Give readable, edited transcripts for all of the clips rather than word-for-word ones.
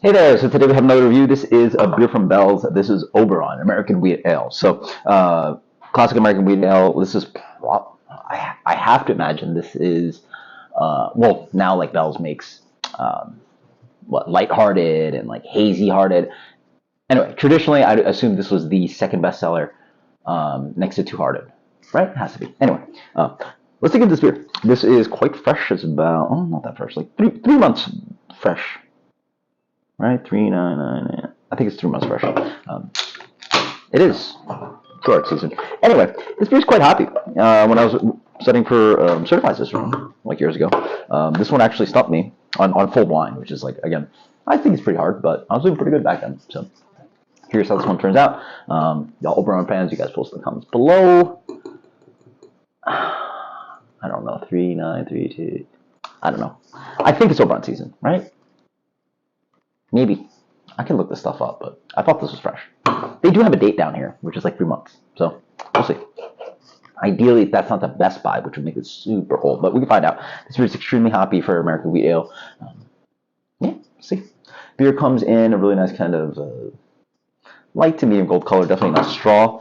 Hey there, so today we have another review. This is a beer from Bell's. This is Oberon, American Wheat Ale. Classic American Wheat Ale. I have to imagine this is, well, now like Bell's makes, lighthearted and like hazy hearted. Anyway, traditionally, I assume this was the second bestseller, next to Two Hearted, right? It has to be. Anyway, let's dig into this beer. This is quite fresh. It's about, oh, not that fresh, like three months fresh. Right, 399. I think it's 3 months fresh. It is short season. Anyway, this beer's quite hoppy. When I was studying for certified system like years ago, this one actually stumped me on full blind, which is like, again, I think it's pretty hard, but I was doing pretty good back then. So here's how this one turns out. Y'all Oberon fans, you guys post in the comments below. I don't know, 3932. I don't know. I think it's Oberon season, right? Maybe. I can look this stuff up, but I thought this was fresh. They do have a date down here, which is like 3 months. So we'll see. Ideally, that's not the best buy, which would make it super old, but we can find out. This beer is extremely hoppy for American Wheat Ale. Yeah, see. Beer comes in a really nice kind of light to medium gold color, definitely not straw.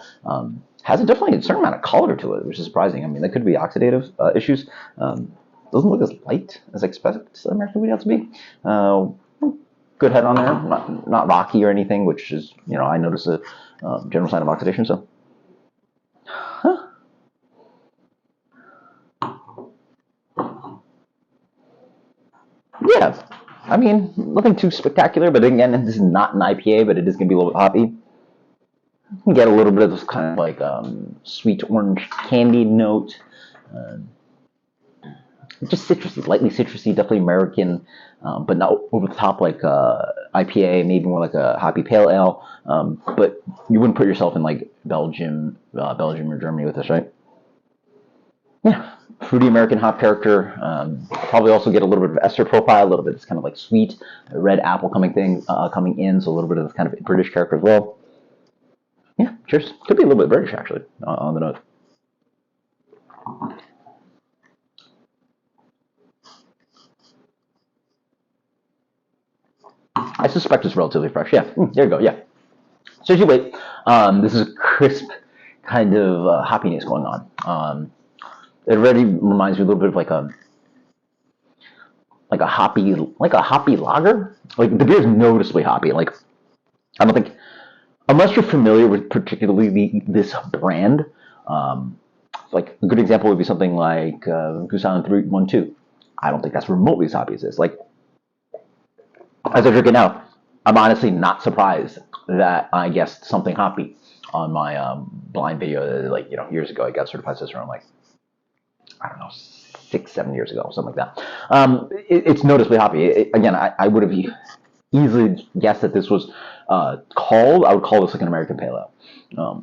Has definitely a certain amount of color to it, which is surprising. I mean, that could be oxidative issues. Doesn't look as light as I expect American Wheat Ale to be. Good head on there, not rocky or anything, which is, I notice a general sign of oxidation. So, yeah, I mean, nothing too spectacular, but again, this is not an IPA, but it is going to be a little bit hoppy. You can get a little bit of this kind of like sweet orange candy note. Just citrusy, lightly citrusy, definitely American, but not over the top like IPA, maybe more like a hoppy pale ale. But you wouldn't put yourself in like Belgium or Germany with this, right? Yeah, fruity American hop character. Probably also get a little bit of ester profile, a little bit of this kind of like sweet red apple coming in, so a little bit of this kind of British character as well. Yeah, cheers. Could be a little bit British actually on the nose. I suspect it's relatively fresh. Yeah, there you go. Yeah. So as you wait, this is crisp kind of hoppiness going on. It already reminds me a little bit of like a hoppy lager. Like the beer is noticeably hoppy. Like I don't think unless you're familiar with particularly this brand, like a good example would be something like Goose Island 312. I don't think that's remotely as hoppy as this. Like as I drink it now, I'm honestly not surprised that I guessed something hoppy on my blind video. Like years ago, I got certified cicerone. Like I don't know, 6, 7 years ago, something like that. It's noticeably hoppy. Again, I would have easily guessed that this was I would call this like an American Pale Ale.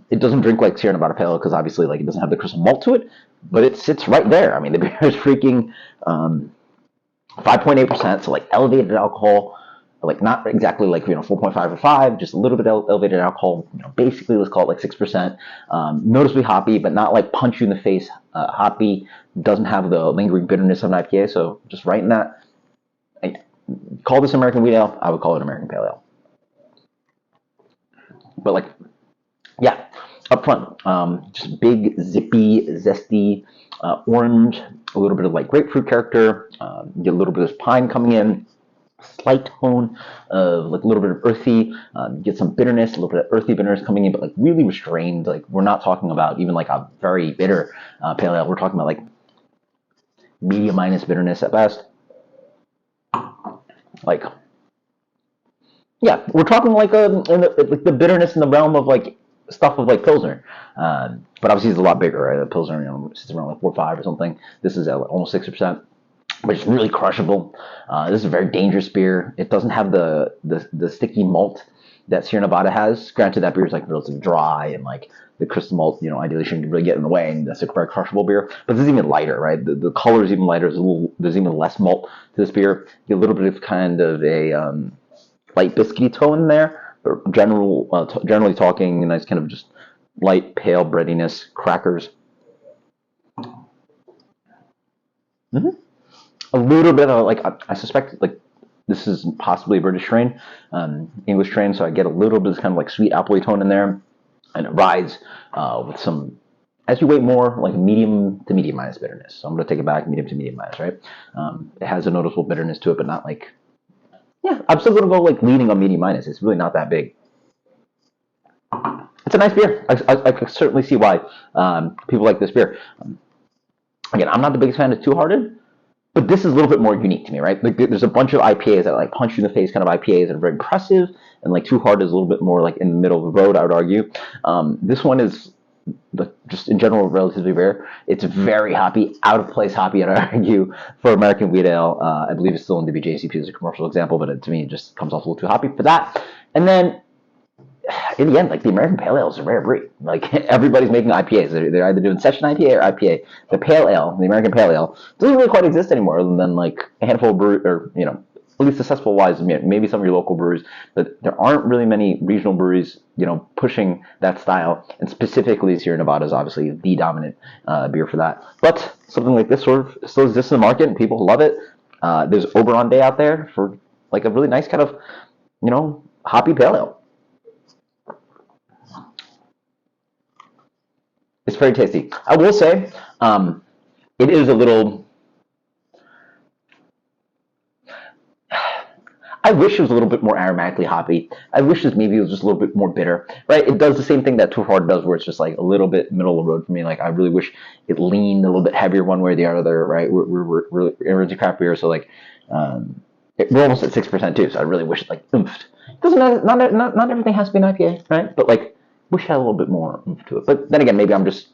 It doesn't drink like Sierra Nevada Pale Ale because obviously like it doesn't have the crystal malt to it, but it sits right there. I mean, the beer is freaking 5.8%, so like elevated alcohol, like not exactly like 4.5 or 5, just a little bit elevated alcohol. Basically let's call it like 6%. Noticeably hoppy, but not like punch you in the face hoppy. Doesn't have the lingering bitterness of an IPA, so just right in that. I call this American Wheat Ale. I would call it American Pale Ale. But like, yeah, up front, just big, zippy, zesty orange, a little bit of like grapefruit character, get a little bit of pine coming in, slight tone of like a little bit of earthy, get some bitterness, a little bit of earthy bitterness coming in, but like really restrained. Like we're not talking about even like a very bitter pale ale. We're talking about like medium minus bitterness at best. Like, yeah, we're talking like like the bitterness in the realm of like stuff of like Pilsner. But obviously it's a lot bigger, right? The Pilsner, sits around like 4 or 5 or something. This is at almost 6%. But it's really crushable. This is a very dangerous beer. It doesn't have the sticky malt that Sierra Nevada has. Granted, that beer is like relatively dry and like the crystal malt, ideally shouldn't really get in the way, and that's a very crushable beer. But this is even lighter, right? The color is even lighter. There's even less malt to this beer. You get a little bit of kind of a light biscuity tone there, but generally talking, a nice kind of just light pale breadiness, crackers. Mm-hmm. A little bit of like I suspect like This is possibly a British strain, English strain, so I get a little bit of this kind of like sweet appley tone in there, and it rides with some, as you wait more, like medium to medium minus bitterness. So I'm going to take it back, medium to medium minus, right? It has a noticeable bitterness to it, but not like, yeah, I'm still going to go like leaning on medium minus. It's really not that big. It's a nice beer. I can certainly see why people like this beer. Again, I'm not the biggest fan of Two Hearted, but this is a little bit more unique to me, right? Like, there's a bunch of IPAs that like punch you in the face kind of IPAs that are very impressive, and like Two Hearted is a little bit more like in the middle of the road, I would argue. This one is just in general relatively rare. It's very hoppy, out of place hoppy, I'd argue, for American wheat ale. I believe it's still in WJCP as a commercial example, but to me it just comes off a little too hoppy for that. And then in the end, like the American Pale Ale is a rare breed. Like everybody's making IPAs. They're either doing session IPA or IPA. The Pale Ale, the American Pale Ale, doesn't really quite exist anymore, other than like a handful of breweries, or at least successful wise, maybe some of your local breweries. But there aren't really many regional breweries, pushing that style. And specifically, Sierra Nevada is obviously the dominant beer for that. But something like this sort of still exists in the market, and people love it. There's Oberon Day out there for like a really nice kind of, hoppy pale ale. It's very tasty. I will say, it is a little. I wish it was a little bit more aromatically hoppy. I wish maybe it was just a little bit more bitter, right? It does the same thing that Too Hard does, where it's just like a little bit middle of the road for me. Like I really wish it leaned a little bit heavier one way or the other, right? We're into craft beer, so like we're almost at 6% too. So I really wish it like oomphed. It doesn't not everything has to be an IPA, right? But like wish it had a little bit more oomph to it. But then again, maybe I'm just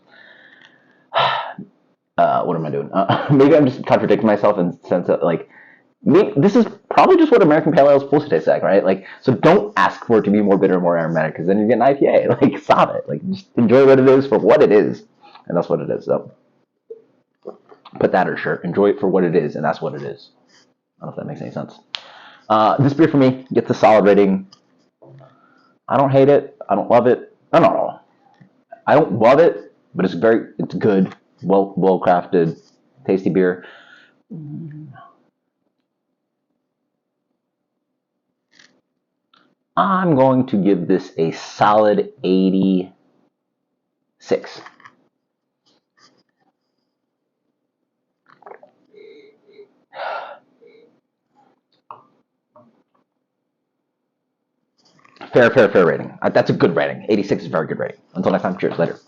what am I doing? Maybe I'm just contradicting myself in the sense that like. This is probably just what American Pale Ale is supposed to taste like, right? Like, so don't ask for it to be more bitter, more aromatic, because then you're getting IPA. Like, stop it. Like, just enjoy what it is for what it is, and that's what it is. So, put that on a shirt. Enjoy it for what it is, and that's what it is. I don't know if that makes any sense. This beer for me gets a solid rating. I don't hate it. I don't love it. I don't know. I don't love it, but it's good, well crafted, tasty beer. I'm going to give this a solid 86. Fair rating. That's a good rating. 86 is a very good rating. Until next time, cheers. Later.